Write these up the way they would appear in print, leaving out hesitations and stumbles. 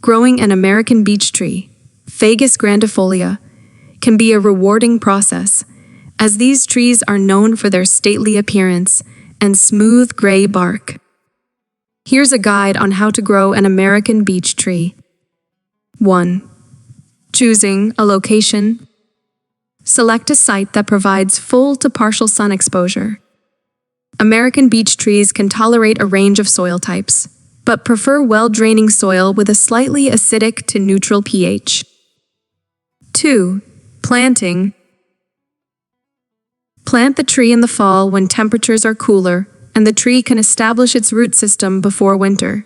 Growing an American beech tree, Fagus grandifolia, can be a rewarding process, as these trees are known for their stately appearance and smooth gray bark. Here's a guide on how to grow an American beech tree. 1. Choosing a location. Select a site that provides full to partial sun exposure. American beech trees can tolerate a range of soil types, but prefer well-draining soil with a slightly acidic to neutral pH. 2. Planting. Plant the tree in the fall when temperatures are cooler and the tree can establish its root system before winter.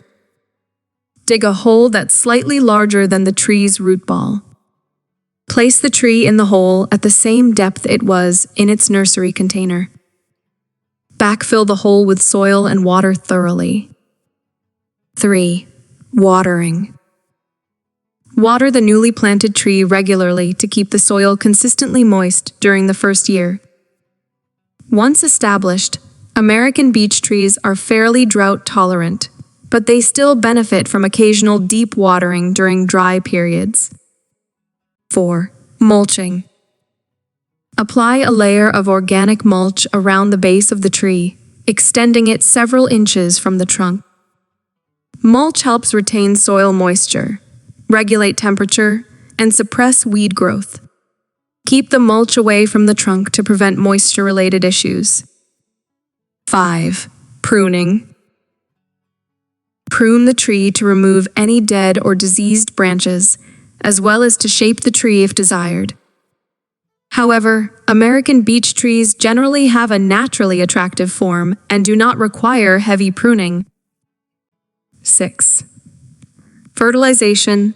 Dig a hole that's slightly larger than the tree's root ball. Place the tree in the hole at the same depth it was in its nursery container. Backfill the hole with soil and water thoroughly. 3. Watering. Water the newly planted tree regularly to keep the soil consistently moist during the first year. Once established, American beech trees are fairly drought tolerant, but they still benefit from occasional deep watering during dry periods. 4. Mulching. Apply a layer of organic mulch around the base of the tree, extending it several inches from the trunk. Mulch helps retain soil moisture, regulate temperature, and suppress weed growth. Keep the mulch away from the trunk to prevent moisture-related issues. 5. Pruning. Prune the tree to remove any dead or diseased branches, as well as to shape the tree if desired. However, American beech trees generally have a naturally attractive form and do not require heavy pruning. 6. Fertilization.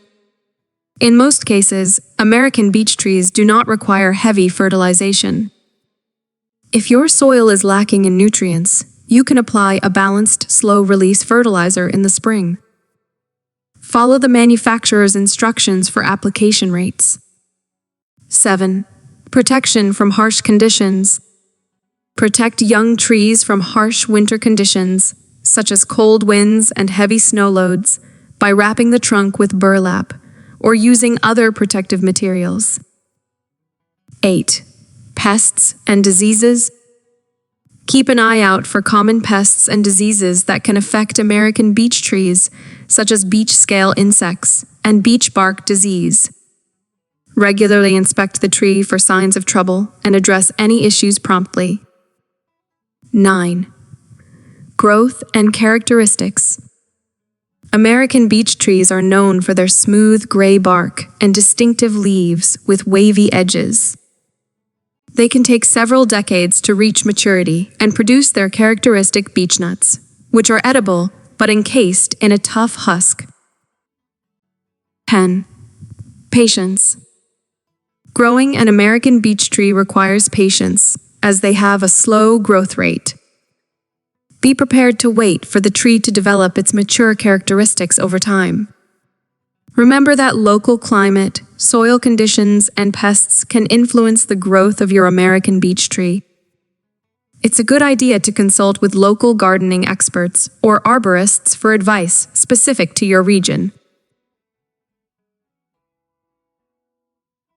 In most cases, American beech trees do not require heavy fertilization. If your soil is lacking in nutrients, you can apply a balanced, slow-release fertilizer in the spring. Follow the manufacturer's instructions for application rates. 7. Protection from harsh conditions. Protect young trees from harsh winter conditions, such as cold winds and heavy snow loads, by wrapping the trunk with burlap or using other protective materials. 8. Pests and diseases. Keep an eye out for common pests and diseases that can affect American beech trees, such as beech scale insects and beech bark disease. Regularly inspect the tree for signs of trouble and address any issues promptly. 9. Growth and characteristics. American beech trees are known for their smooth gray bark and distinctive leaves with wavy edges. They can take several decades to reach maturity and produce their characteristic beech nuts, which are edible but encased in a tough husk. 10. Patience. Growing an American beech tree requires patience, as they have a slow growth rate. Be prepared to wait for the tree to develop its mature characteristics over time. Remember that local climate, soil conditions, and pests can influence the growth of your American beech tree. It's a good idea to consult with local gardening experts or arborists for advice specific to your region.